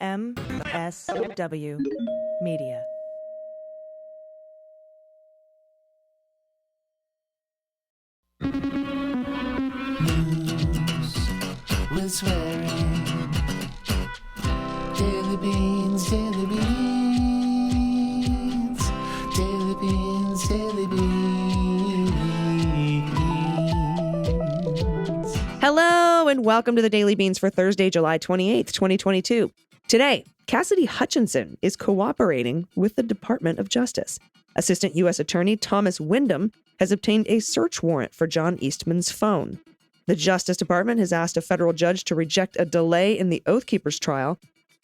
MSW Media. News with swearing. Daily beans, daily beans. Daily beans, daily beans. Hello and welcome to the Daily Beans for Thursday, July 28th, 2022. Today, Cassidy Hutchinson is cooperating with the Department of Justice. Assistant US Attorney Thomas Windom has obtained a search warrant for John Eastman's phone. The Justice Department has asked a federal judge to reject a delay in the Oath Keepers trial,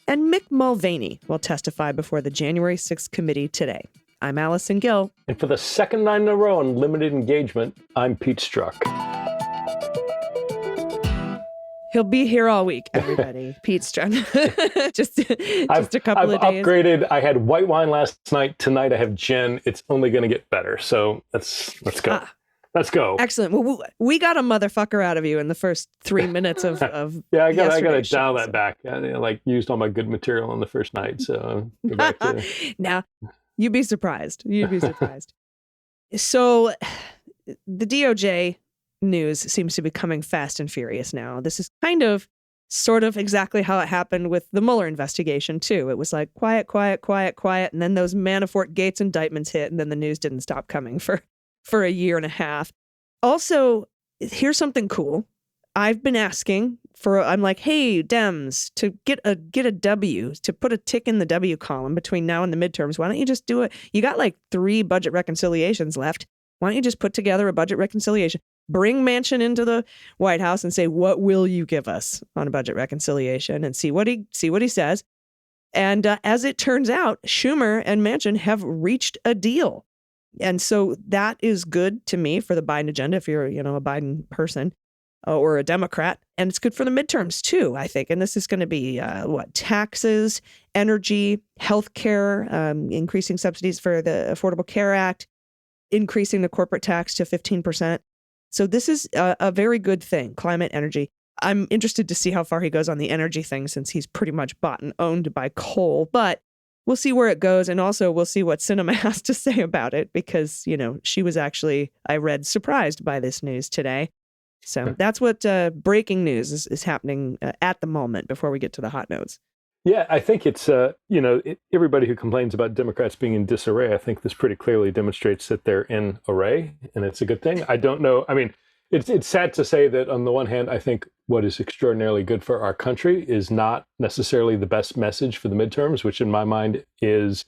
and Mick Mulvaney will testify before the January 6th committee today. I'm Allison Gill. And for the second night in a row on limited engagement, I'm Pete Strzok. He'll be here all week, everybody. Pete Strzok. just a couple of days. I've upgraded. I had white wine last night. Tonight I have gin. It's only going to get better. So let's go. Let's go. Excellent. Well, we got a motherfucker out of you in the first 3 minutes of yeah, I got to show, dial that back. I used all my good material on the first night. So go back to... Now, you'd be surprised. You'd be surprised. So the DOJ news seems to be coming fast and furious now. This is sort of exactly how it happened with the Mueller investigation, too. It was like quiet, and then those Manafort Gates indictments hit, and then the news didn't stop coming for a year and a half. Also, here's something cool. I've been asking I'm like, hey, Dems, to get a W, to put a tick in the W column between now and the midterms, why don't you just do it? You got like 3 budget reconciliations left. Why don't you just put together a budget reconciliation? Bring Manchin into the White House and say, what will you give us on a budget reconciliation, and see what he says. And as it turns out, Schumer and Manchin have reached a deal. And so that is good to me for the Biden agenda, if you're, a Biden person or a Democrat. And it's good for the midterms, too, I think. And this is going to be taxes, energy, healthcare, increasing subsidies for the Affordable Care Act, increasing the corporate tax to 15%. So this is a very good thing, climate, energy. I'm interested to see how far he goes on the energy thing, since he's pretty much bought and owned by coal. But we'll see where it goes. And also we'll see what Sinema has to say about it, because, she was actually, I read, surprised by this news today. So that's what breaking news is happening at the moment before we get to the hot notes. Yeah, I think it's, everybody who complains about Democrats being in disarray, I think this pretty clearly demonstrates that they're in array, and it's a good thing. I don't know. I mean, it's sad to say that on the one hand, I think what is extraordinarily good for our country is not necessarily the best message for the midterms, which in my mind is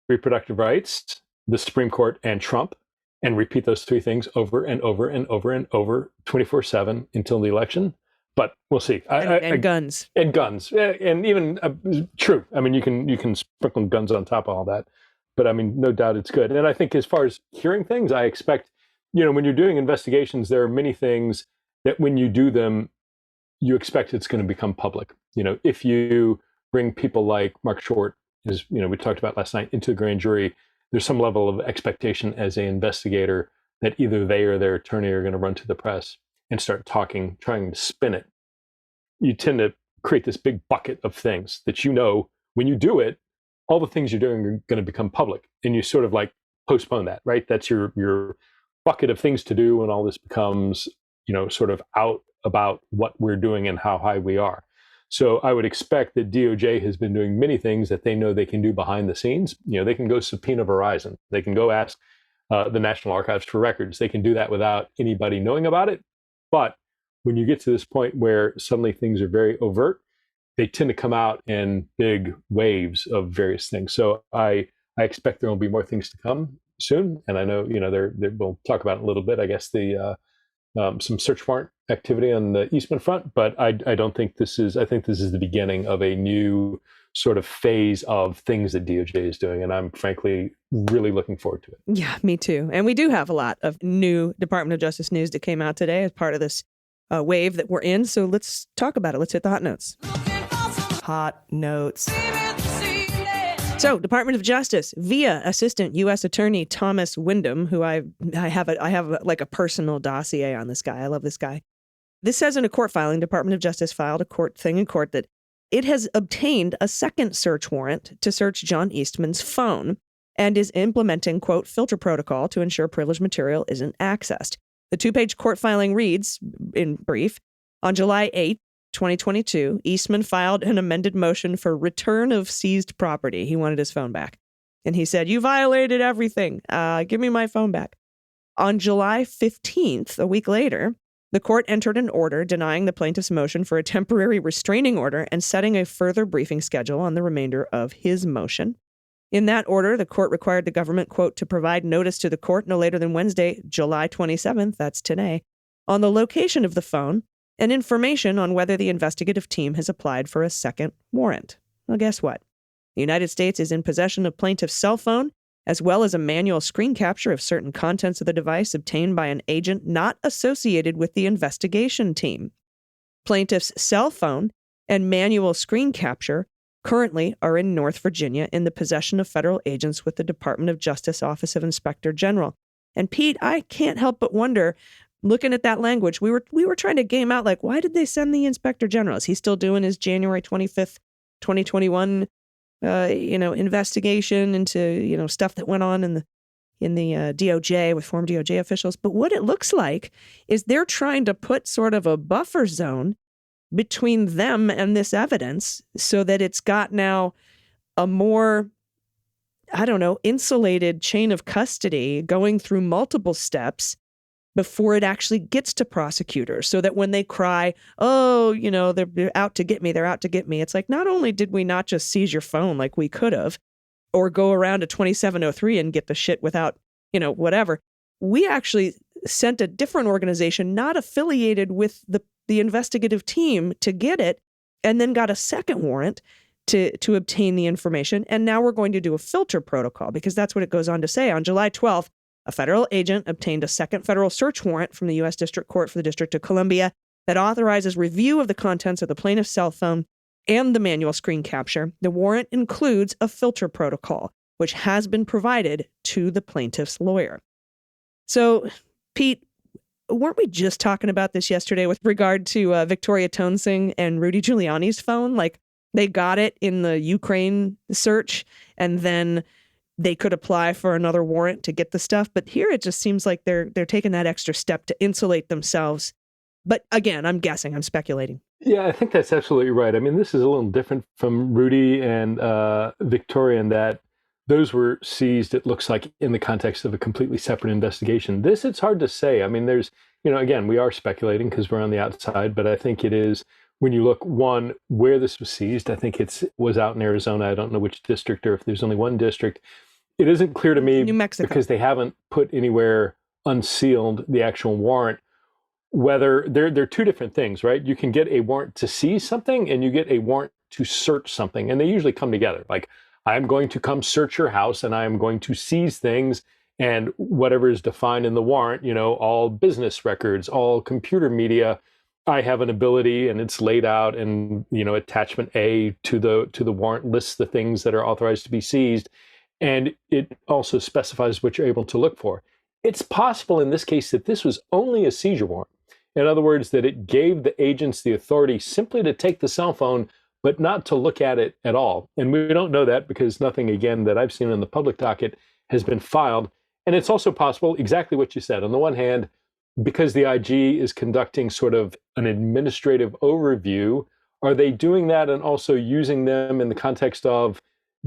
reproductive rights, the Supreme Court, and Trump, and repeat those 3 things over and over and over and over 24/7 until the election. But we'll see. And guns. And guns. And even, true. I mean, you can sprinkle guns on top of all that. But I mean, no doubt it's good. And I think as far as hearing things, I expect, when you're doing investigations, there are many things that when you do them, you expect it's going to become public. If you bring people like Mark Short, as we talked about last night, into the grand jury, there's some level of expectation as an investigator that either they or their attorney are going to run to the press and start talking, trying to spin it. You tend to create this big bucket of things that when you do it, all the things you're doing are going to become public, and you sort of like postpone that, right? That's your bucket of things to do, and all this becomes, sort of out about what we're doing and how high we are. So I would expect that DOJ has been doing many things that they know they can do behind the scenes. They can go subpoena Verizon. They can go ask the National Archives for records. They can do that without anybody knowing about it. But when you get to this point where suddenly things are very overt, they tend to come out in big waves of various things. So I expect there will be more things to come soon. And I know, we'll talk about it a little bit, I guess, some search warrant activity on the Eastman front. But I don't think I think this is the beginning of a new sort of phase of things that DOJ is doing. And I'm frankly really looking forward to it. Yeah, me too. And we do have a lot of new Department of Justice news that came out today as part of this wave that we're in. So let's talk about it. Let's hit the hot notes. Hot notes. So, Department of Justice, via Assistant U.S. Attorney Thomas Windom, who I have like a personal dossier on this guy. I love this guy. This says in a court filing, Department of Justice filed a court thing in court that it has obtained a second search warrant to search John Eastman's phone and is implementing, quote, filter protocol to ensure privileged material isn't accessed. The 2-page court filing reads, in brief, on July 8, 2022, Eastman filed an amended motion for return of seized property. He wanted his phone back. And he said, "You violated everything. Give me my phone back." On July 15th, a week later, the court entered an order denying the plaintiff's motion for a temporary restraining order and setting a further briefing schedule on the remainder of his motion. In that order, the court required the government, quote, to provide notice to the court no later than Wednesday, July 27th, that's today, on the location of the phone and information on whether the investigative team has applied for a second warrant. Well, guess what? The United States is in possession of plaintiff's cell phone, as well as a manual screen capture of certain contents of the device obtained by an agent not associated with the investigation team. Plaintiff's cell phone and manual screen capture currently are in North Virginia in the possession of federal agents with the Department of Justice Office of Inspector General. And Pete, I can't help but wonder, looking at that language, we were trying to game out, like, why did they send the Inspector General? Is he still doing his January 25th, 2021 investigation into, stuff that went on in the DOJ with former DOJ officials? But what it looks like is they're trying to put sort of a buffer zone between them and this evidence so that it's got now a more, insulated chain of custody going through multiple steps before it actually gets to prosecutors, so that when they cry, "Oh, they're out to get me, they're out to get me," it's like, not only did we not just seize your phone like we could have, or go around to 2703 and get the shit without, whatever, we actually sent a different organization not affiliated with the investigative team to get it, and then got a second warrant to obtain the information. And now we're going to do a filter protocol, because that's what it goes on to say. On July 12th, a federal agent obtained a second federal search warrant from the U.S. District Court for the District of Columbia that authorizes review of the contents of the plaintiff's cell phone and the manual screen capture. The warrant includes a filter protocol, which has been provided to the plaintiff's lawyer. So, Pete, weren't we just talking about this yesterday with regard to Victoria Toensing and Rudy Giuliani's phone? Like, they got it in the Ukraine search, and then they could apply for another warrant to get the stuff. But here it just seems like they're taking that extra step to insulate themselves. But again, I'm guessing, I'm speculating. Yeah, I think that's absolutely right. I mean, this is a little different from Rudy and Victoria in that those were seized, it looks like, in the context of a completely separate investigation. This, it's hard to say. I mean, there's, again, we are speculating because we're on the outside, but I think it is, when you look, one, where this was seized, I think it was out in Arizona. I don't know which district, or if there's only one district. It isn't clear to me, New Mexico, because they haven't put anywhere unsealed the actual warrant, whether they're two different things, right? You can get a warrant to seize something and you get a warrant to search something, and they usually come together. Like, I'm going to come search your house and I'm going to seize things, and whatever is defined in the warrant, all business records, all computer media, I have an ability, and it's laid out, and attachment A to the warrant lists the things that are authorized to be seized. And it also specifies what you're able to look for. It's possible in this case that this was only a seizure warrant. In other words, that it gave the agents the authority simply to take the cell phone, but not to look at it at all. And we don't know that because nothing, again, that I've seen in the public docket has been filed. And it's also possible, exactly what you said. On the one hand, because the IG is conducting sort of an administrative overview, are they doing that and also using them in the context of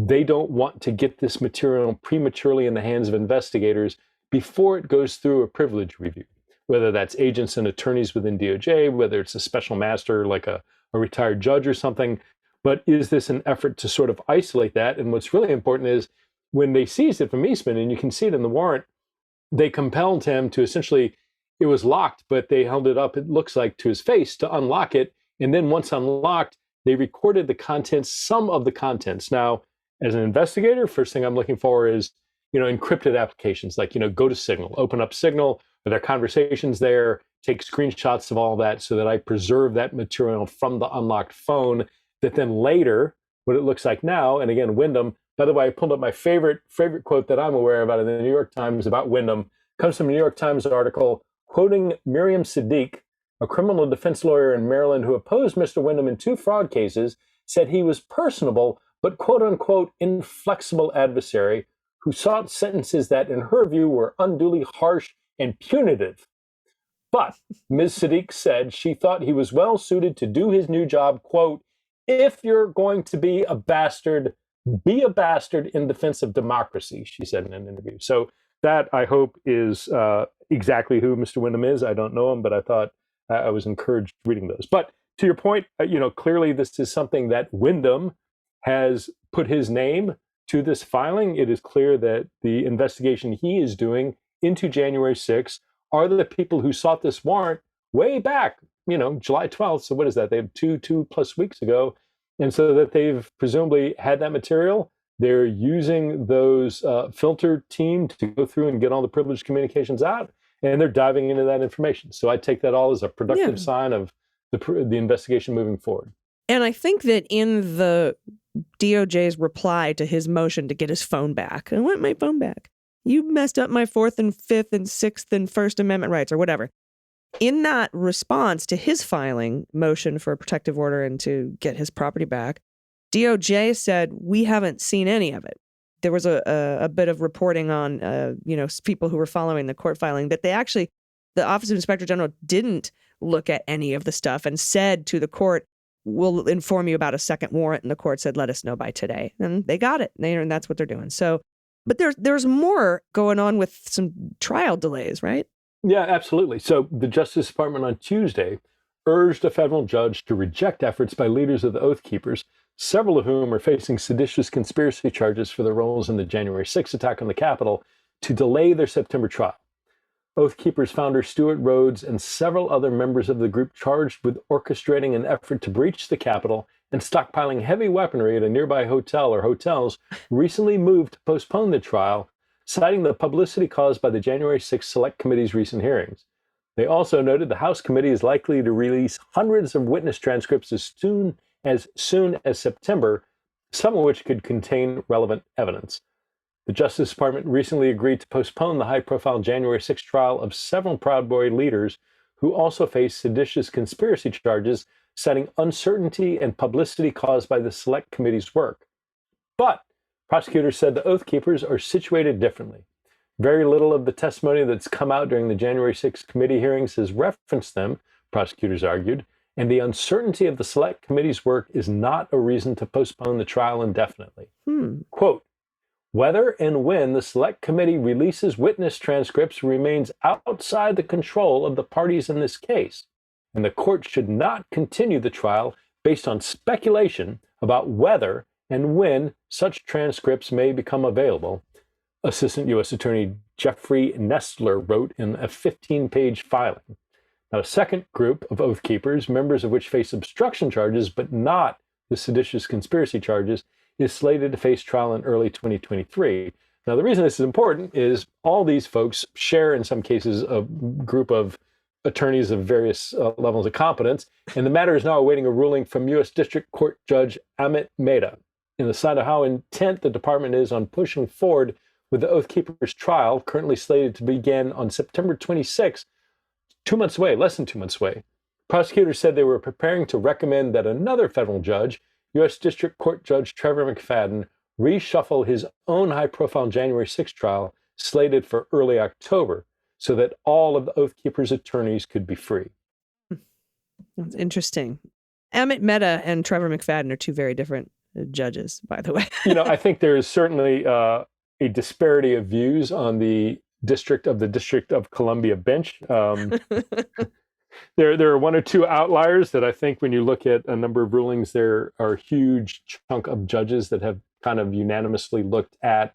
they don't want to get this material prematurely in the hands of investigators before it goes through a privilege review, whether that's agents and attorneys within DOJ, whether it's a special master like a retired judge or something. But is this an effort to sort of isolate that? And what's really important is when they seized it from Eastman, and you can see it in the warrant, they compelled him to essentially, it was locked, but they held it up, it looks like, to his face to unlock it. And then once unlocked, they recorded the contents, some of the contents. Now, as an investigator, first thing I'm looking for is, encrypted applications, like, go to Signal, open up Signal, are there conversations there, take screenshots of all that so that I preserve that material from the unlocked phone, that then later, what it looks like now, and again, Windom, by the way, I pulled up my favorite quote that I'm aware about in the New York Times about Windom, comes from a New York Times article quoting Miriam Siddiq, a criminal defense lawyer in Maryland who opposed Mr. Windom in 2 fraud cases, said he was personable but quote-unquote inflexible adversary who sought sentences that, in her view, were unduly harsh and punitive. But Ms. Sadiq said she thought he was well suited to do his new job, quote, if you're going to be a bastard in defense of democracy, she said in an interview. So that, I hope, is exactly who Mr. Windom is. I don't know him, but I thought I was encouraged reading those. But to your point, clearly this is something that Windom has put his name to this filing. It is clear that the investigation he is doing into January 6th are the people who sought this warrant way back, July 12th. So what is that? They have two plus weeks ago. And so that they've presumably had that material. They're using those filter team to go through and get all the privileged communications out, and they're diving into that information. So I take that all as a productive sign of the investigation moving forward. And I think that in the DOJ's reply to his motion to get his phone back, I want my phone back. You messed up my 4th and 5th and 6th and First Amendment rights or whatever. In that response to his filing motion for a protective order and to get his property back, DOJ said, we haven't seen any of it. There was a bit of reporting on, people who were following the court filing that the Office of Inspector General didn't look at any of the stuff and said to the court, we'll inform you about a second warrant. And the court said, let us know by today. And they got it. And that's what they're doing. So, but there's more going on with some trial delays, right? Yeah, absolutely. So the Justice Department on Tuesday urged a federal judge to reject efforts by leaders of the Oath Keepers, several of whom are facing seditious conspiracy charges for their roles in the January 6th attack on the Capitol, to delay their September trial. Oath Keepers founder Stuart Rhodes and several other members of the group charged with orchestrating an effort to breach the Capitol and stockpiling heavy weaponry at a nearby hotel or hotels recently moved to postpone the trial, citing the publicity caused by the January 6th Select Committee's recent hearings. They also noted the House committee is likely to release hundreds of witness transcripts as soon as September, some of which could contain relevant evidence. The Justice Department recently agreed to postpone the high-profile January 6th trial of several Proud Boy leaders who also face seditious conspiracy charges, citing uncertainty and publicity caused by the Select Committee's work. But prosecutors said the Oath Keepers are situated differently. Very little of the testimony that's come out during the January 6th committee hearings has referenced them, prosecutors argued, and the uncertainty of the Select Committee's work is not a reason to postpone the trial indefinitely. Quote, whether and when the Select Committee releases witness transcripts remains outside the control of the parties in this case, and the court should not continue the trial based on speculation about whether and when such transcripts may become available, Assistant U.S. Attorney Jeffrey Nestler wrote in a 15-page filing. Now, a second group of Oath Keepers, members of which face obstruction charges but not the seditious conspiracy charges, is slated to face trial in early 2023. Now, the reason this is important is all these folks share, in some cases, a group of attorneys of various levels of competence, and the matter is now awaiting a ruling from U.S. District Court Judge Aimee Carrero in the sign of how intent the department is on pushing forward with the Oath Keepers trial, currently slated to begin on September 26, 2 months away, less than 2 months away. Prosecutors said they were preparing to recommend that another federal judge, U.S. District Court Judge Trevor McFadden, reshuffle his own high-profile January 6 trial slated for early October so that all of the Oath Keepers' attorneys could be free. That's interesting. Aimee Carrero and Trevor McFadden are two very different judges, by the way. I think there is certainly a disparity of views on the District of Columbia bench. There are one or two outliers that I think when you look at a number of rulings, there are a huge chunk of judges that have kind of unanimously looked at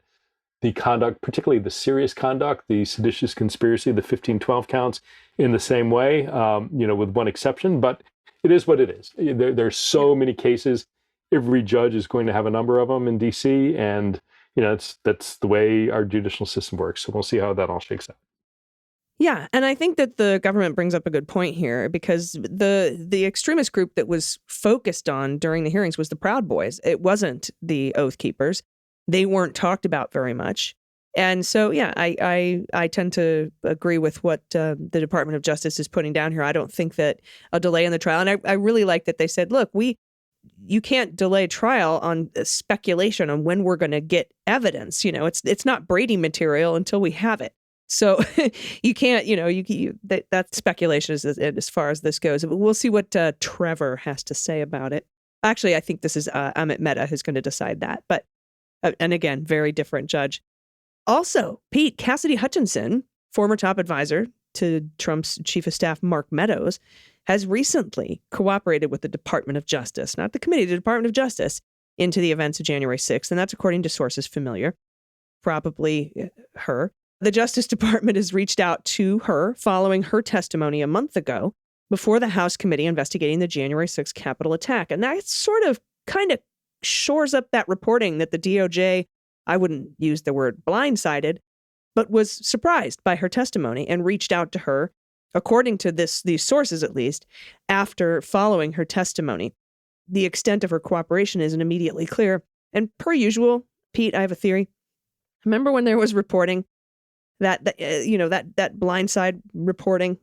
the conduct, particularly the serious conduct, the seditious conspiracy, the 1512 counts in the same way, with one exception. But it is what it is. There's so many cases. Every judge is going to have a number of them in D.C. And, that's the way our judicial system works. So we'll see how that all shakes out. Yeah, and I think that the government brings up a good point here because the extremist group that was focused on during the hearings was the Proud Boys. It wasn't the Oath Keepers. They weren't talked about very much. And so, yeah, I tend to agree with what the Department of Justice is putting down here. I don't think that a delay in the trial, and I really like that they said, look, we you can't delay trial on speculation on when we're going to get evidence. It's not Brady material until we have it. So you can't, that speculation is as far as this goes. But we'll see what Trevor has to say about it. Actually, I think this is Amit Mehta who's going to decide that. But, and again, very different judge. Also, Pete, Cassidy Hutchinson, former top advisor to Trump's chief of staff, Mark Meadows, has recently cooperated with the Department of Justice, not the committee, the Department of Justice, into the events of January 6th. And that's according to sources familiar, probably her. The Justice Department has reached out to her following her testimony a month ago before the House committee investigating the January 6th Capitol attack. And that sort of kind of shores up that reporting that the DOJ, I wouldn't use the word blindsided, but was surprised by her testimony and reached out to her, according to these sources at least, after following her testimony. The extent of her cooperation isn't immediately clear. And per usual, Pete, I have a theory. Remember when there was reporting that blindside reporting,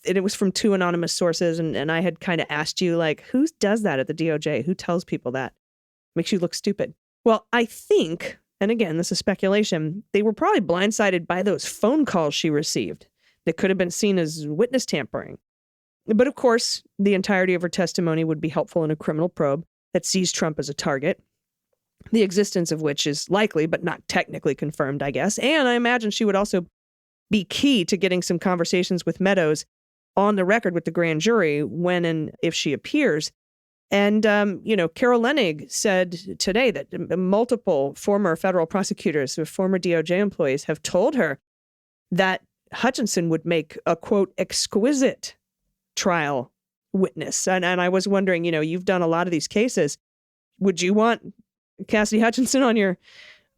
and it was from two anonymous sources, and I had kind of asked you, like, who does that at the DOJ? Who tells people that? Makes you look stupid. Well, I think, and again, this is speculation, they were probably blindsided by those phone calls she received that could have been seen as witness tampering. But of course, the entirety of her testimony would be helpful in a criminal probe that sees Trump as a target, the existence of which is likely, but not technically confirmed, I guess. And I imagine she would also be key to getting some conversations with Meadows on the record with the grand jury when and if she appears. And, Carol Leonnig said today that multiple former federal prosecutors, former DOJ employees, have told her that Hutchinson would make a, quote, exquisite trial witness. And I was wondering, you've done a lot of these cases. Would you want Cassidy Hutchinson on your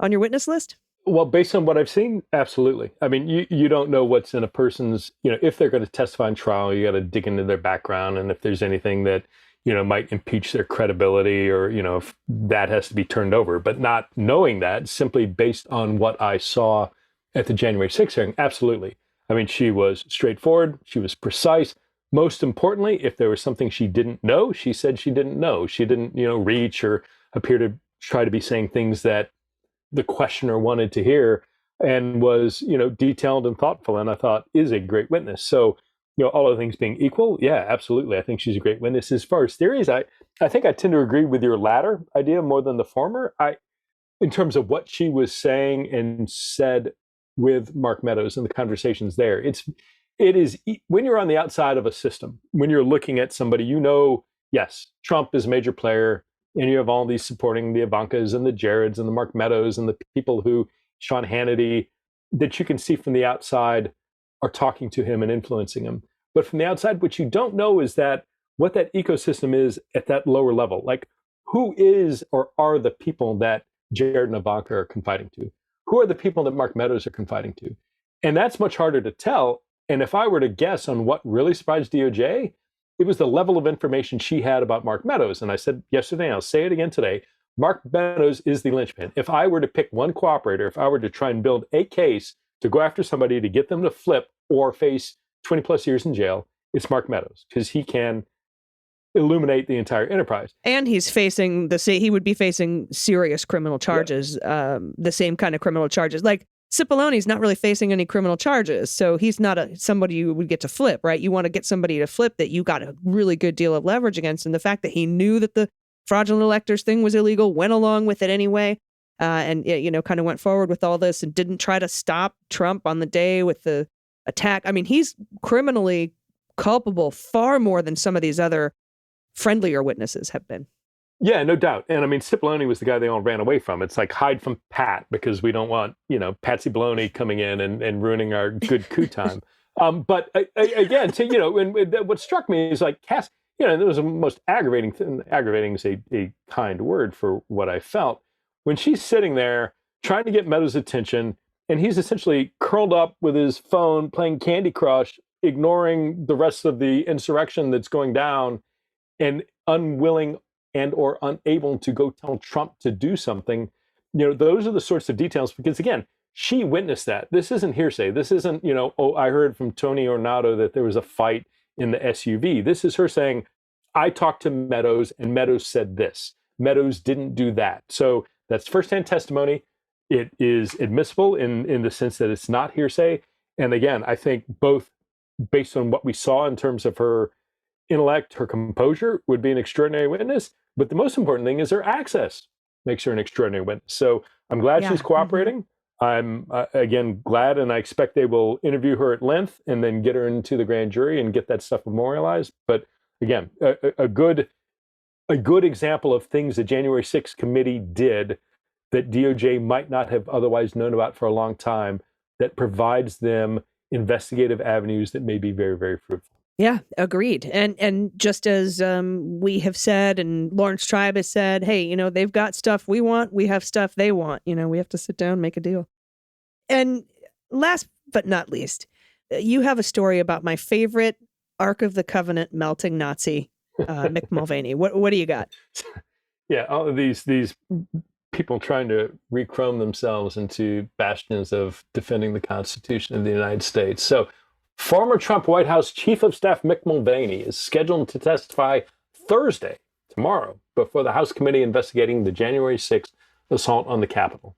witness list? Well, based on what I've seen, absolutely. I mean, you don't know what's in a person's, if they're going to testify in trial, you got to dig into their background. And if there's anything that, might impeach their credibility or, if that has to be turned over. But not knowing that, simply based on what I saw at the January 6th hearing, absolutely. I mean, she was straightforward. She was precise. Most importantly, if there was something she didn't know, she said she didn't know. She didn't, reach or appear to try to be saying things that the questioner wanted to hear, and was, detailed and thoughtful, and I thought is a great witness. So, all other things being equal, yeah, absolutely. I think she's a great witness. As far as theories, I think I tend to agree with your latter idea more than the former. In terms of what she was saying and said with Mark Meadows and the conversations there, it is when you're on the outside of a system, when you're looking at somebody, yes, Trump is a major player, and you have all these supporting the Ivankas and the Jareds and the Mark Meadows and the people who, Sean Hannity, that you can see from the outside are talking to him and influencing him. But from the outside, what you don't know is that what that ecosystem is at that lower level. Like, who is or are the people that Jared and Ivanka are confiding to? Who are the people that Mark Meadows are confiding to? And that's much harder to tell. And if I were to guess on what really surprised DOJ, it was the level of information she had about Mark Meadows. And I said yesterday, and I'll say it again today, Mark Meadows is the linchpin. If I were to pick one cooperator, if I were to try and build a case to go after somebody to get them to flip or face 20 plus years in jail, it's Mark Meadows, because he can illuminate the entire enterprise. And he would be facing serious criminal charges, the same kind of criminal charges. Like, Cipollone's not really facing any criminal charges, so he's not somebody you would get to flip, right? You want to get somebody to flip that you got a really good deal of leverage against, and the fact that he knew that the fraudulent electors thing was illegal, went along with it anyway, and kind of went forward with all this and didn't try to stop Trump on the day with the attack. I mean, he's criminally culpable far more than some of these other friendlier witnesses have been. Yeah, no doubt. And I mean, Cipollone was the guy they all ran away from. It's like hide from Pat, because we don't want, Patsy Baloney coming in and ruining our good coup time. But again, what struck me is like Cass, it was the most aggravating thing. Aggravating is a kind word for what I felt. When she's sitting there trying to get Meadows' attention, and he's essentially curled up with his phone playing Candy Crush, ignoring the rest of the insurrection that's going down, and unwilling and or unable to go tell Trump to do something, those are the sorts of details, because again, she witnessed that. This isn't hearsay. This isn't, I heard from Tony Ornato that there was a fight in the SUV. This is her saying, I talked to Meadows and Meadows said this. Meadows didn't do that. So that's firsthand testimony. It is admissible in the sense that it's not hearsay. And again, I think both based on what we saw in terms of her intellect, her composure would be an extraordinary witness. But the most important thing is her access makes her an extraordinary witness. So I'm glad she's cooperating. I'm, again, glad, and I expect they will interview her at length and then get her into the grand jury and get that stuff memorialized. But again, a good example of things the January 6th committee did that DOJ might not have otherwise known about for a long time, that provides them investigative avenues that may be very, very fruitful. Yeah, agreed. And just as we have said, and Lawrence Tribe has said, hey, they've got stuff we want, we have stuff they want. We have to sit down, make a deal. And last but not least, you have a story about my favorite Ark of the Covenant melting Nazi, Mick Mulvaney. What do you got? Yeah, all of these people trying to rechrome themselves into bastions of defending the Constitution of the United States. So former Trump White House Chief of Staff Mick Mulvaney is scheduled to testify Thursday, tomorrow, before the House committee investigating the January 6th assault on the Capitol.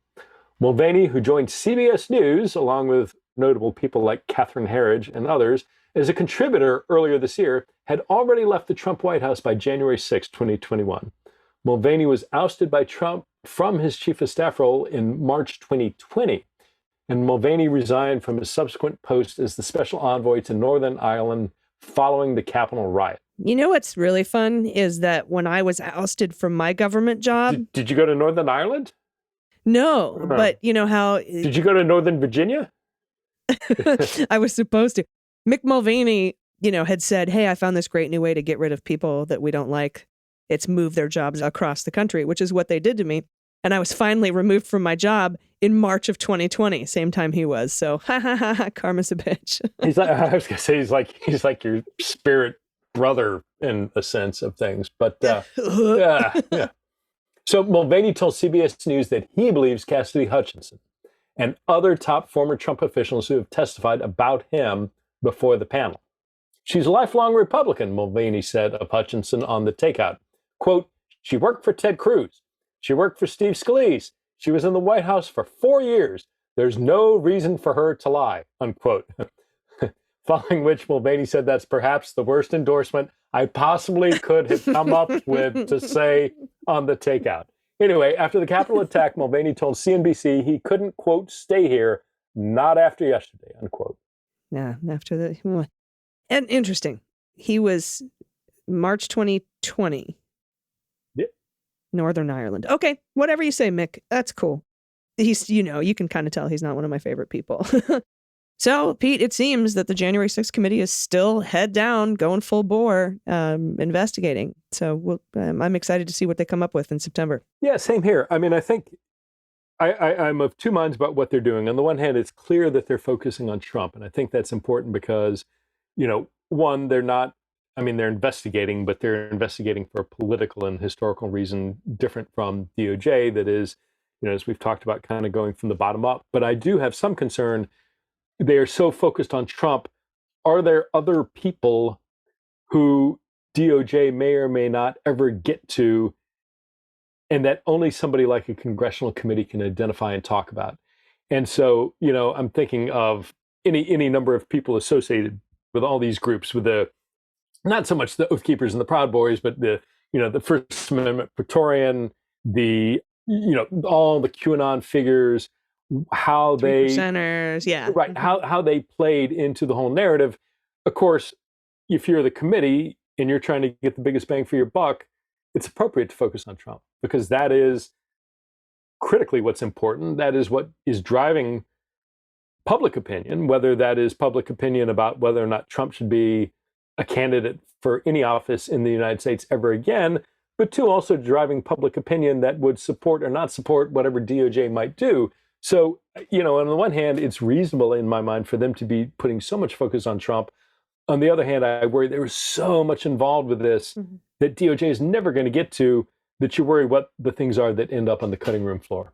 Mulvaney, who joined CBS News, along with notable people like Catherine Herridge and others, as a contributor earlier this year, had already left the Trump White House by January 6, 2021. Mulvaney was ousted by Trump from his chief of staff role in March 2020. And Mulvaney resigned from his subsequent post as the special envoy to Northern Ireland following the Capitol riot. You know what's really fun is that when I was ousted from my government job... Did you go to Northern Ireland? No, but you know how... Did you go to Northern Virginia? I was supposed to. Mick Mulvaney, had said, hey, I found this great new way to get rid of people that we don't like. It's move their jobs across the country, which is what they did to me. And I was finally removed from my job in March of 2020, same time he was. So, karma's a bitch. He's like, I was gonna say, he's like your spirit brother in a sense of things. But yeah. So Mulvaney told CBS News that he believes Cassidy Hutchinson and other top former Trump officials who have testified about him before the panel. She's a lifelong Republican, Mulvaney said of Hutchinson on The Takeout. Quote, she worked for Ted Cruz. She worked for Steve Scalise. She was in the White House for 4 years. There's no reason for her to lie, unquote. Following which, Mulvaney said that's perhaps the worst endorsement I possibly could have come up with to say on The Takeout. Anyway, after the Capitol attack, Mulvaney told CNBC he couldn't, quote, stay here, not after yesterday, unquote. Yeah, after the... And interesting. He was March 2020. Northern Ireland. Okay, whatever you say, Mick. That's cool. He's, you can kind of tell he's not one of my favorite people. So, Pete, it seems that the January 6th committee is still head down, going full bore, investigating. So I'm excited to see what they come up with in September. Yeah, same here. I mean, I think I'm of two minds about what they're doing. On the one hand, it's clear that they're focusing on Trump. And I think that's important because, one, they're investigating, but they're investigating for a political and historical reason different from DOJ that is, as we've talked about, kind of going from the bottom up. But I do have some concern. They are so focused on Trump. Are there other people who DOJ may or may not ever get to, and that only somebody like a congressional committee can identify and talk about? And so, I'm thinking of any number of people associated with all these groups, with not so much the Oath Keepers and the Proud Boys, but the First Amendment Praetorian, all the QAnon figures, how they centers, yeah, right, how they played into the whole narrative. Of course, if you're the committee and you're trying to get the biggest bang for your buck, it's appropriate to focus on Trump because that is critically what's important. That is what is driving public opinion, whether that is public opinion about whether or not Trump should be a candidate for any office in the United States ever again, but two, also driving public opinion that would support or not support whatever DOJ might do. So, on the one hand, it's reasonable in my mind for them to be putting so much focus on Trump. On the other hand, I worry there was so much involved with this that DOJ is never going to get to, that you worry what the things are that end up on the cutting room floor.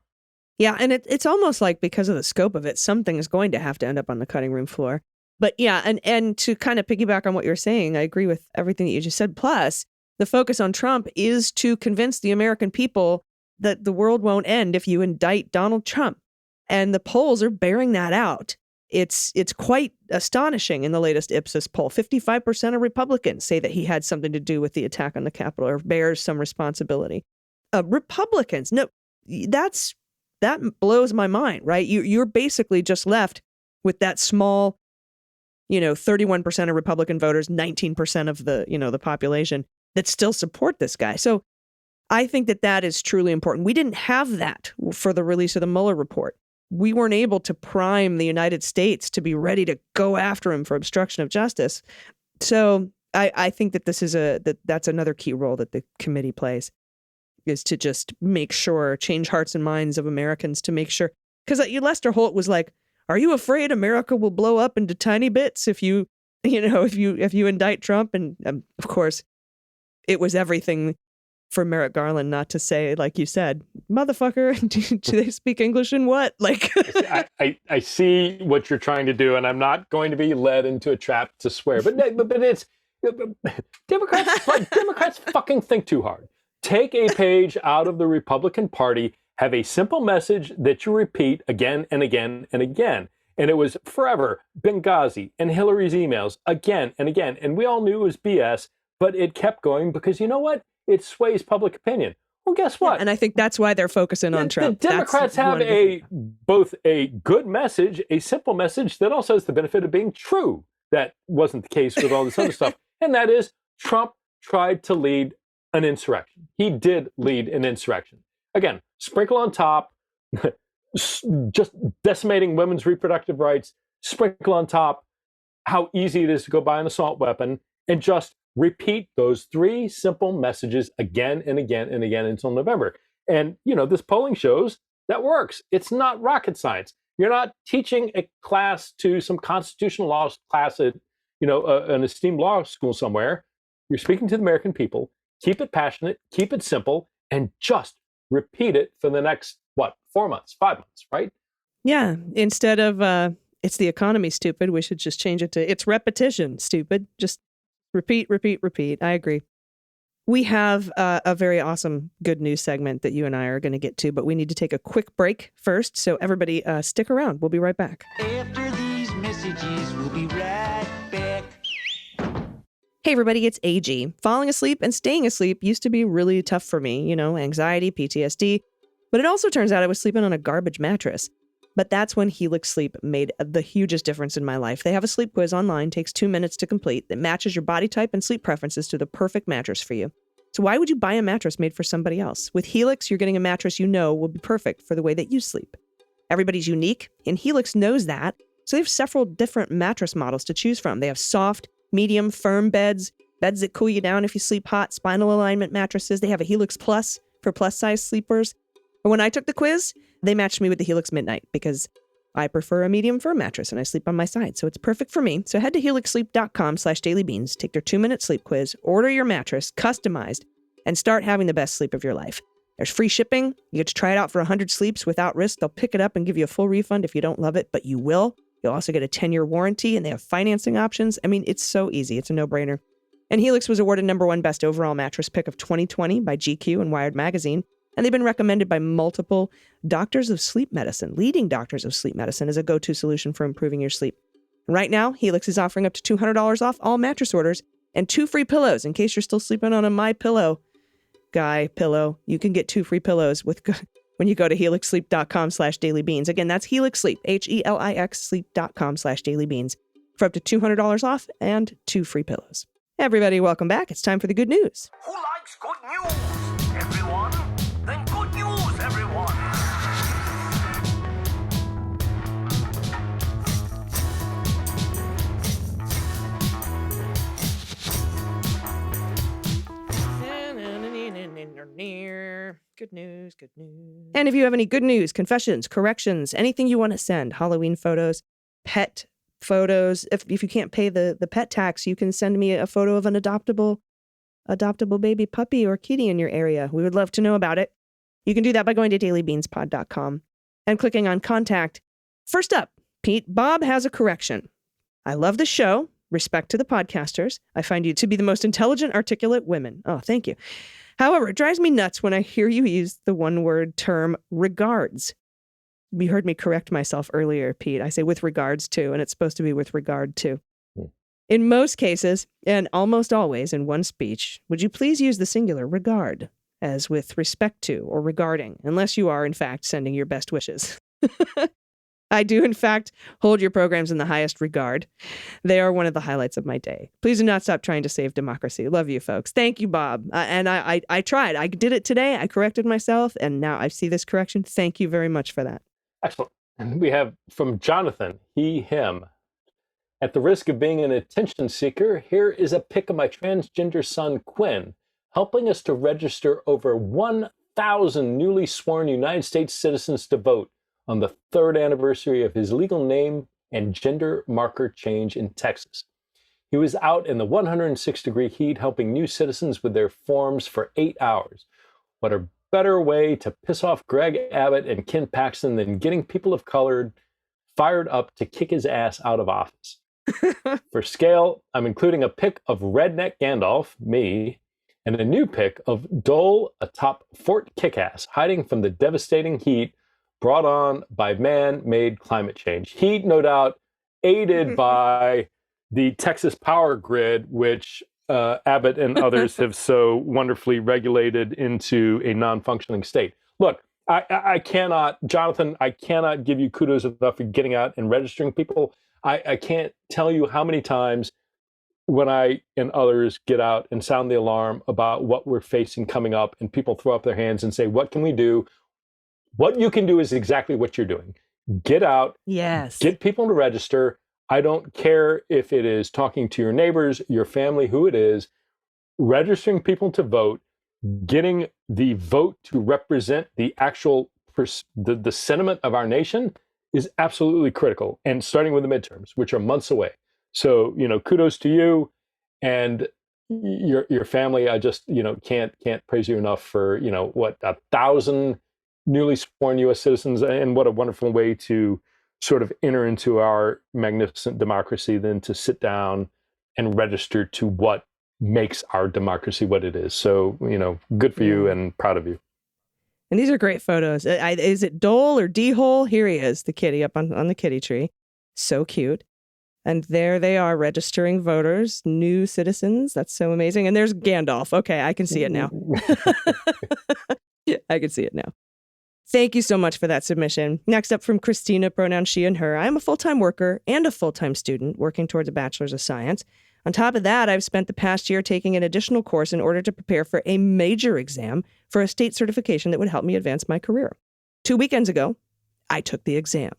Yeah, and it's almost like because of the scope of it, something is going to have to end up on the cutting room floor. But yeah, and to kind of piggyback on what you're saying, I agree with everything that you just said. Plus, The focus on Trump is to convince the American people that the world won't end if you indict Donald Trump. And the polls are bearing that out. It's quite astonishing in the latest Ipsos poll. 55% of Republicans say that he had something to do with the attack on the Capitol or bears some responsibility. Republicans, no, that blows my mind, right? You're basically just left with that small, 31% of Republican voters, 19% of the population that still support this guy. So I think that is truly important. We didn't have that for the release of the Mueller report. We weren't able to prime the United States to be ready to go after him for obstruction of justice. So I think that this is that's another key role that the committee plays, is to just make sure, change hearts and minds of Americans to make sure. Because Lester Holt was like, "Are you afraid America will blow up into tiny bits if you indict Trump?" And of course, it was everything for Merrick Garland not to say, like you said, "Motherfucker, do they speak English and what?" Like, I see what you're trying to do, and I'm not going to be led into a trap to swear. But it's Democrats fucking think too hard. Take a page out of the Republican Party, have a simple message that you repeat again and again and again. And it was forever Benghazi and Hillary's emails again and again. And we all knew it was BS, but it kept going because you know what? It sways public opinion. Well, guess what? Yeah, and I think that's why they're focusing on Trump. The Democrats have both a good message, a simple message that also has the benefit of being true. That wasn't the case with all this other stuff. And that is Trump tried to lead an insurrection. He did lead an insurrection. Again, sprinkle on top, just decimating women's reproductive rights, sprinkle on top how easy it is to go buy an assault weapon, and just repeat those three simple messages again and again and again until November. And, this polling shows that works. It's not rocket science. You're not teaching a class to some constitutional law class at, an esteemed law school somewhere. You're speaking to the American people. Keep it passionate, keep it simple, and just repeat it for the next, 4 months, 5 months, right? Yeah. Instead of, it's the economy, stupid, we should just change it to it's repetition, stupid. Just repeat, repeat, repeat. I agree. We have a very awesome good news segment that you and I are going to get to, but we need to take a quick break first. So everybody stick around. We'll be right back. After these messages, we'll be right back. Hey everybody, it's AG. Falling asleep and staying asleep used to be really tough for me, anxiety, PTSD, but it also turns out I was sleeping on a garbage mattress. But that's when Helix Sleep made the hugest difference in my life. They have a sleep quiz online, takes 2 minutes to complete, that matches your body type and sleep preferences to the perfect mattress for you. So why would you buy a mattress made for somebody else? With Helix, you're getting a mattress will be perfect for the way that you sleep. Everybody's unique, and Helix knows that, so they have several different mattress models to choose from. They have soft, medium, firm beds that cool you down if you sleep hot, spinal alignment mattresses. They have a Helix Plus for plus-size sleepers. And when I took the quiz, they matched me with the Helix Midnight because I prefer a medium firm mattress and I sleep on my side. So it's perfect for me. So head to helixsleep.com/dailybeans, take their 2-minute sleep quiz, order your mattress, customized, and start having the best sleep of your life. There's free shipping. You get to try it out for 100 sleeps without risk. They'll pick it up and give you a full refund if you don't love it, but you will. You'll also get a 10-year warranty, and they have financing options. I mean, it's so easy. It's a no-brainer. And Helix was awarded #1 Best Overall Mattress Pick of 2020 by GQ and Wired Magazine. And they've been recommended by multiple doctors of sleep medicine, leading doctors of sleep medicine, as a go-to solution for improving your sleep. Right now, Helix is offering up to $200 off all mattress orders and 2 free pillows in case you're still sleeping on a MyPillow guy pillow. You can get 2 free pillows when you go to helixsleep.com/dailybeans. Again, that's Helix Sleep, HELIX sleep.com/dailybeans for up to $200 off and 2 free pillows. Everybody, welcome back. It's time for the good news. Who likes good news, everyone? Then good news, everyone. Good news, good news. And if you have any good news, confessions, corrections, anything you want to send, Halloween photos, pet photos, if you can't pay the pet tax, you can send me a photo of an adoptable baby puppy or kitty in your area. We would love to know about it. You can do that by going to dailybeanspod.com and clicking on contact. First up, Pete, Bob has a correction. I love the show. Respect to the podcasters. I find you to be the most intelligent, articulate women. Oh, thank you. However, it drives me nuts when I hear you use the one-word term regards. You heard me correct myself earlier, Pete. I say with regards to, and it's supposed to be with regard to. In most cases, and almost always in one speech, would you please use the singular regard, as with respect to or regarding, unless you are, in fact, sending your best wishes. I do, in fact, hold your programs in the highest regard. They are one of the highlights of my day. Please do not stop trying to save democracy. Love you, folks. Thank you, Bob. And I tried. I did it today. I corrected myself, and now I see this correction. Thank you very much for that. Excellent. And we have from Jonathan, he, him. At the risk of being an attention seeker, here is a pic of my transgender son, Quinn, helping us to register over 1,000 newly sworn United States citizens to vote on the 3rd anniversary of his legal name and gender marker change in Texas. He was out in the 106-degree heat helping new citizens with their forms for 8 hours. What a better way to piss off Greg Abbott and Ken Paxton than getting people of color fired up to kick his ass out of office. For scale, I'm including a pic of Redneck Gandalf, me, and a new pic of Dole atop Fort Kickass, hiding from the devastating heat brought on by man-made climate change. Heat, no doubt, aided by the Texas power grid, which Abbott and others have so wonderfully regulated into a non-functioning state. Look, I cannot, Jonathan, I cannot give you kudos enough for getting out and registering people. I can't tell you how many times when I and others get out and sound the alarm about what we're facing coming up, and people throw up their hands and say, what can we do? What you can do is exactly what you're doing. Get out. Yes. Get people to register. I don't care if it is talking to your neighbors, your family, who it is, registering people to vote, getting the vote to represent the actual, the sentiment of our nation is absolutely critical. And starting with the midterms, which are months away. So, kudos to you and your family. I just, can't praise you enough for, 1,000 newly sworn U.S. citizens, and what a wonderful way to sort of enter into our magnificent democracy than to sit down and register to what makes our democracy what it is. So, good for you and proud of you. And these are great photos. Is it Dole or D-Hole? Here he is, the kitty up on the kitty tree. So cute. And there they are, registering voters, new citizens. That's so amazing. And there's Gandalf. Okay, I can see it now. I can see it now. Thank you so much for that submission. Next up from Christina, pronoun she and her. I am a full-time worker and a full-time student working towards a bachelor's of science. On top of that, I've spent the past year taking an additional course in order to prepare for a major exam for a state certification that would help me advance my career. 2 weekends ago, I took the exam.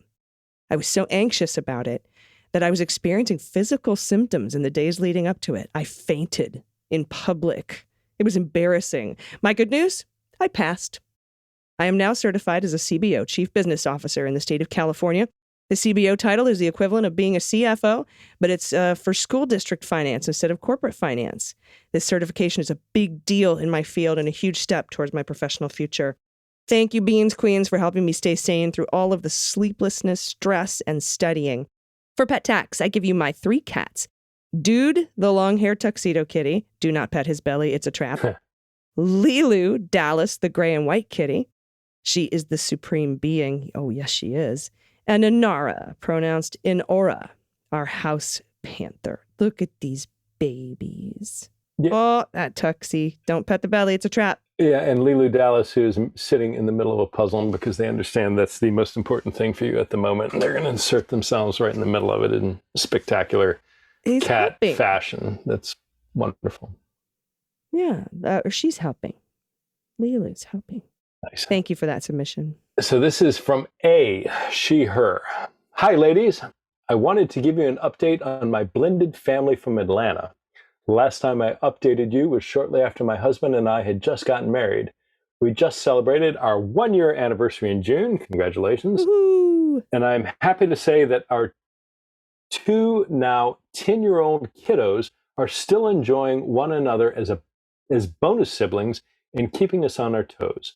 I was so anxious about it that I was experiencing physical symptoms in the days leading up to it. I fainted in public. It was embarrassing. My good news? I passed. I am now certified as a CBO, Chief Business Officer in the state of California. The CBO title is the equivalent of being a CFO, but it's for school district finance instead of corporate finance. This certification is a big deal in my field and a huge step towards my professional future. Thank you, Beans Queens, for helping me stay sane through all of the sleeplessness, stress, and studying. For pet tax, I give you my 3 cats. Dude, the long-haired tuxedo kitty. Do not pet his belly. It's a trap. Lilu, Dallas, the gray and white kitty. She is the supreme being. Oh, yes, she is. And Inara, pronounced Inora, our house panther. Look at these babies. Yeah. Oh, that tuxie. Don't pet the belly. It's a trap. Yeah, and Lilu Dallas, who is sitting in the middle of a puzzle because they understand that's the most important thing for you at the moment. And they're going to insert themselves right in the middle of it in spectacular cat fashion. That's wonderful. Yeah, or she's helping. Lilu's helping. Nice. Thank you for that submission. So this is from A, she, her. Hi, ladies. I wanted to give you an update on my blended family from Atlanta. The last time I updated you was shortly after my husband and I had just gotten married. We just celebrated our 1-year anniversary in June. Congratulations. Woo-hoo. And I'm happy to say that our 2 now 10-year-old kiddos are still enjoying one another as bonus siblings and keeping us on our toes.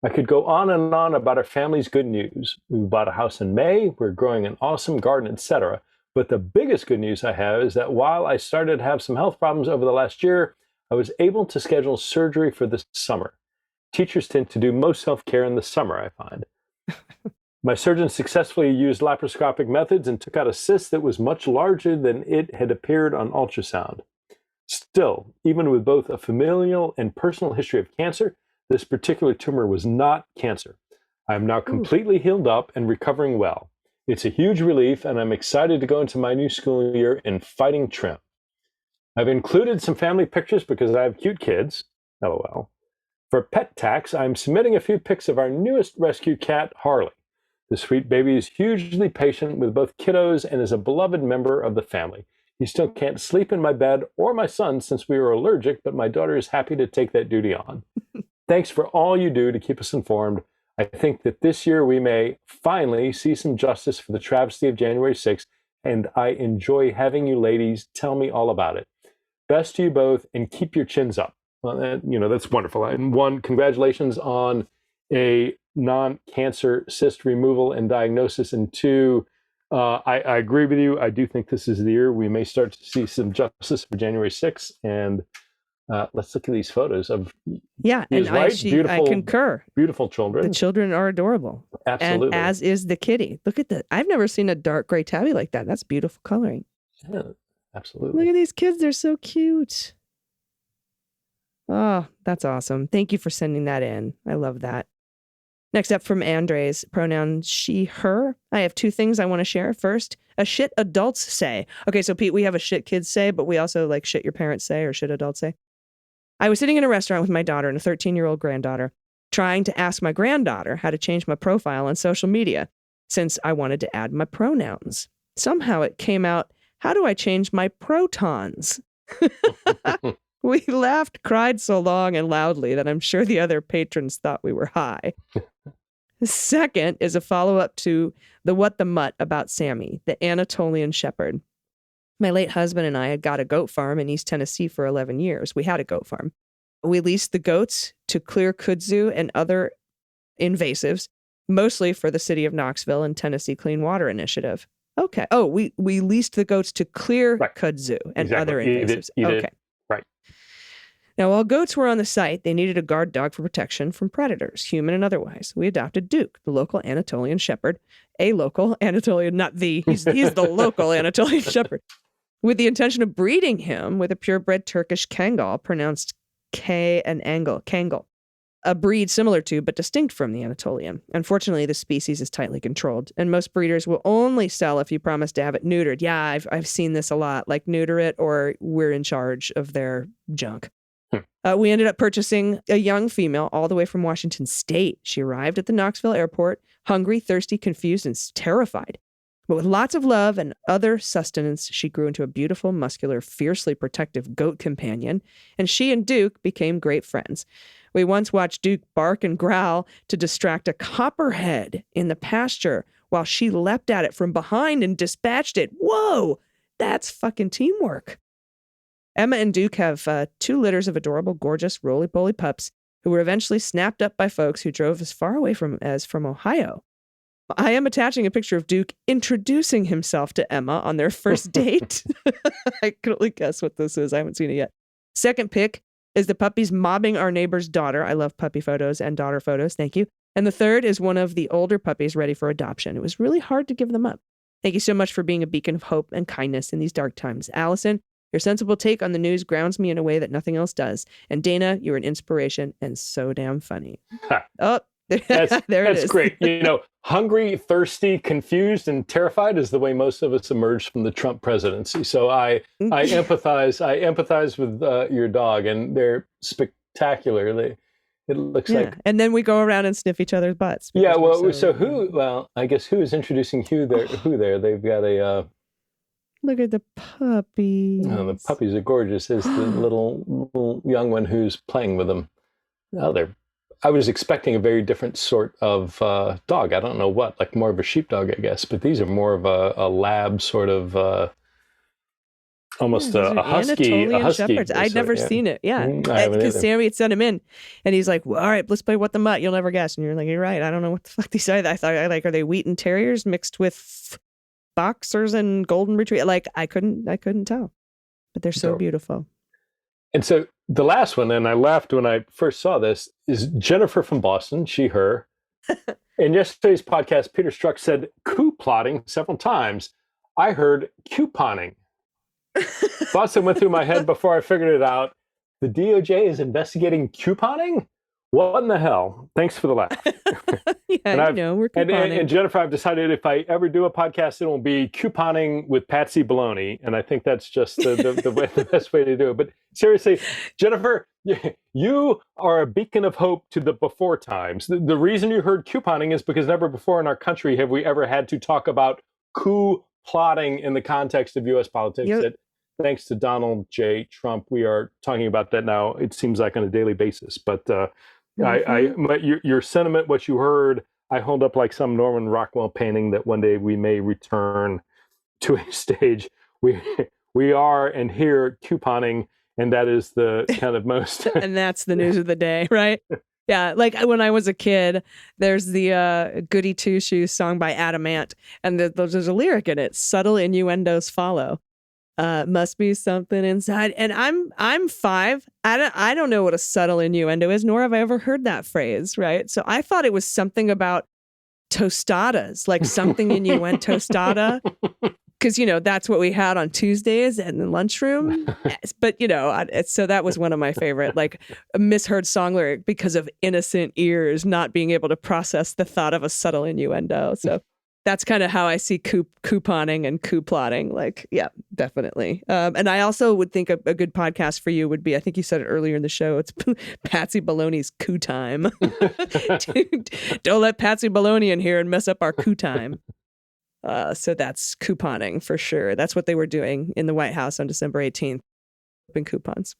I could go on and on about our family's good news. We bought a house in May, we're growing an awesome garden, etc. But the biggest good news I have is that while I started to have some health problems over the last year, I was able to schedule surgery for this summer. Teachers tend to do most self-care in the summer, I find. My surgeon successfully used laparoscopic methods and took out a cyst that was much larger than it had appeared on ultrasound. Still, even with both a familial and personal history of cancer, this particular tumor was not cancer. I am now completely healed up and recovering well. It's a huge relief, and I'm excited to go into my new school year in fighting trim. I've included some family pictures because I have cute kids. LOL. For pet tax, I'm submitting a few pics of our newest rescue cat, Harley. The sweet baby is hugely patient with both kiddos and is a beloved member of the family. He still can't sleep in my bed or my son since we are allergic, but my daughter is happy to take that duty on. Thanks for all you do to keep us informed. I think that this year we may finally see some justice for the travesty of January 6th, and I enjoy having you ladies tell me all about it. Best to you both, and keep your chins up. Well, that's wonderful. And one, congratulations on a non-cancer cyst removal and diagnosis. And two, I agree with you. I do think this is the year we may start to see some justice for January 6th. And let's look at these photos of. Yeah, and I concur. Beautiful children. The children are adorable. Absolutely. And as is the kitty. Look at I've never seen a dark gray tabby like that. That's beautiful coloring. Yeah, absolutely. Look at these kids. They're so cute. Oh, that's awesome. Thank you for sending that in. I love that. Next up from Andres, pronoun she, her. I have two things I want to share. First, a shit adults say. Okay, so Pete, we have a shit kids say, but we also like shit your parents say or shit adults say. I was sitting in a restaurant with my daughter and a 13-year-old granddaughter, trying to ask my granddaughter how to change my profile on social media since I wanted to add my pronouns. Somehow it came out, how do I change my protons? We laughed, cried so long and loudly that I'm sure the other patrons thought we were high. The second is a follow-up to the What the Mutt about Sammy, the Anatolian shepherd. My late husband and I had got a goat farm in East Tennessee for 11 years. We had a goat farm. We leased the goats to clear kudzu and other invasives, mostly for the city of Knoxville and Tennessee Clean Water Initiative. Okay. Oh, we leased the goats to clear kudzu and other invasives. Okay. Right. Now, while goats were on the site, they needed a guard dog for protection from predators, human and otherwise. We adopted Duke, the local Anatolian shepherd, a local Anatolian, not the, he's the local Anatolian shepherd, with the intention of breeding him with a purebred Turkish Kangal, pronounced K and Angle, Kangal, a breed similar to but distinct from the Anatolian. Unfortunately, the species is tightly controlled, and most breeders will only sell if you promise to have it neutered. Yeah, I've seen this a lot, like neuter it or we're in charge of their junk. We ended up purchasing a young female all the way from Washington State. She arrived at the Knoxville airport, hungry, thirsty, confused, and terrified. But with lots of love and other sustenance, she grew into a beautiful, muscular, fiercely protective goat companion, and she and Duke became great friends. We once watched Duke bark and growl to distract a copperhead in the pasture while she leapt at it from behind and dispatched it. Whoa, that's fucking teamwork. Emma and Duke have 2 litters of adorable, gorgeous, roly-poly pups who were eventually snapped up by folks who drove as far away from Ohio. I am attaching a picture of Duke introducing himself to Emma on their first date. I can only guess what this is. I haven't seen it yet. Second pic is the puppies mobbing our neighbor's daughter. I love puppy photos and daughter photos. Thank you. And the third is one of the older puppies ready for adoption. It was really hard to give them up. Thank you so much for being a beacon of hope and kindness in these dark times. Allison, your sensible take on the news grounds me in a way that nothing else does. And Dana, you're an inspiration and so damn funny. Oh, there it is. That's great. You know, hungry, thirsty, confused, and terrified is the way most of us emerged from the Trump presidency. So I empathize. I empathize with your dog, and they're spectacular. It looks like. And then we go around and sniff each other's butts. Yeah. Well, so who? Well, I guess who is introducing who there? Who there? They've got a. Look at the puppies. Oh, the puppies are gorgeous. There's the little young one who's playing with them. Oh, I was expecting a very different sort of dog. I don't know what, like more of a sheepdog, I guess. But these are more of a lab sort of, almost a husky. Shepherds. I'd never seen it. Yeah, because Sammy had sent him in, and he's like, well, "All right, let's play What the Mutt. You'll never guess." And you're like, "You're right. I don't know what the fuck these are." I thought, are they Wheaten Terriers mixed with boxers and golden retriever. Like I couldn't tell, but they're so beautiful. And so the last one, and I laughed when I first saw this, is Jennifer from Boston, she, her. In yesterday's podcast, Peter Strzok said coup plotting several times. I heard couponing. Thoughts that went through my head before I figured it out. The DOJ is investigating couponing? What in the hell? Thanks for the laugh. We're couponing. And Jennifer, I've decided if I ever do a podcast, it will be couponing with Patsy Baloney. And I think that's just the best way to do it. But seriously, Jennifer, you are a beacon of hope to the before times. The reason you heard couponing is because never before in our country have we ever had to talk about coup plotting in the context of U.S. politics. Yep. Thanks to Donald J. Trump, we are talking about that now, it seems like, on a daily basis. But your sentiment, what you heard, I hold up like some Norman Rockwell painting that one day we may return to a stage. We are and here couponing, and that is the kind of most... And that's the news of the day, right? Yeah, like when I was a kid, there's the Goody Two Shoes song by Adam Ant, and there's a lyric in it, subtle innuendos follow. Must be something inside. And I'm 5. I don't know what a subtle innuendo is, nor have I ever heard that phrase, right? So I thought it was something about tostadas, like something innuendo tostada. Because, that's what we had on Tuesdays in the lunchroom. But, so that was one of my favorite, like a misheard song lyric because of innocent ears not being able to process the thought of a subtle innuendo. So that's kind of how I see couponing and coup plotting. Like, yeah, definitely. And I also would think a good podcast for you would be, I think you said it earlier in the show, it's Patsy Baloney's coup time. Don't let Patsy Baloney in here and mess up our coup time. So that's couponing for sure. That's what they were doing in the White House on December 18th. Open coupons.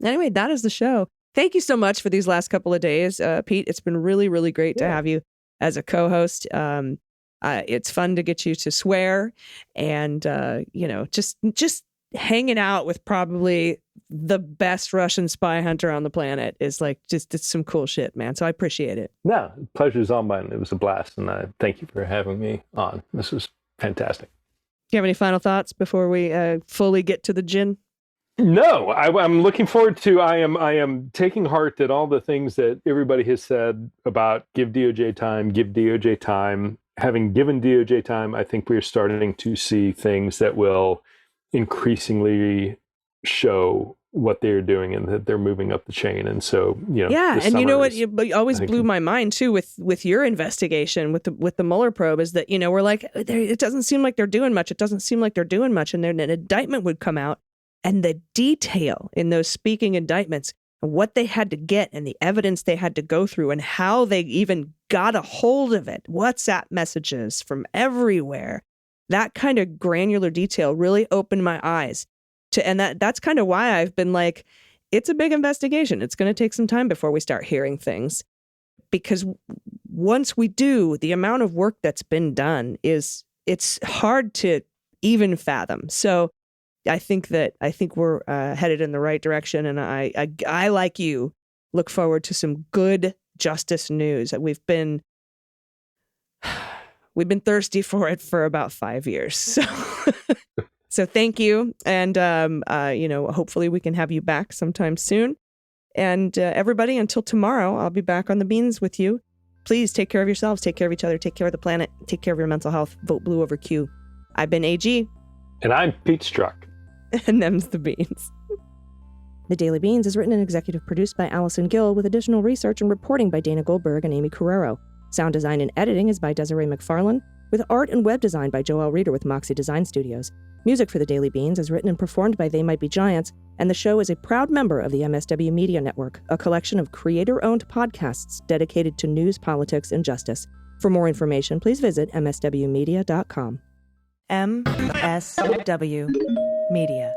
Anyway, that is the show. Thank you so much for these last couple of days, Pete. It's been really, really great to have you as a co-host. It's fun to get you to swear and, just hanging out with probably the best Russian spy hunter on the planet is like, it's some cool shit, man. So I appreciate it. No, pleasure's all mine. It was a blast. And thank you for having me on. This was fantastic. Do you have any final thoughts before we fully get to the gin? No, I'm looking forward to, I am taking heart that all the things that everybody has said about give DOJ time, having given DOJ time, I think we're starting to see things that will increasingly show what they're doing and that they're moving up the chain. And so, yeah. And you know what, it always blew my mind too with your investigation with the Mueller probe is that, we're like, it doesn't seem like they're doing much. It doesn't seem like they're doing much. And then an indictment would come out and the detail in those speaking indictments and what they had to get and the evidence they had to go through and how they even got a hold of it. WhatsApp messages from everywhere. That kind of granular detail really opened my eyes and that's kind of why I've been like, it's a big investigation. It's going to take some time before we start hearing things, because once we do, the amount of work that's been done it's hard to even fathom. So I think we're headed in the right direction. And I like you, look forward to some good justice news. We've been thirsty for it for about 5 years. So thank you. And, hopefully we can have you back sometime soon. And everybody, until tomorrow, I'll be back on the beans with you. Please take care of yourselves, take care of each other, take care of the planet, take care of your mental health. Vote blue over Q. I've been AG. And I'm Pete Strzok. And them's the beans. The Daily Beans is written and executive produced by Allison Gill with additional research and reporting by Dana Goldberg and Aimee Carrero. Sound design and editing is by Desiree McFarlane, with art and web design by Joelle Reeder with Moxie Design Studios. Music for The Daily Beans is written and performed by They Might Be Giants, and the show is a proud member of the MSW Media Network, a collection of creator-owned podcasts dedicated to news, politics, and justice. For more information, please visit mswmedia.com. MSW Media.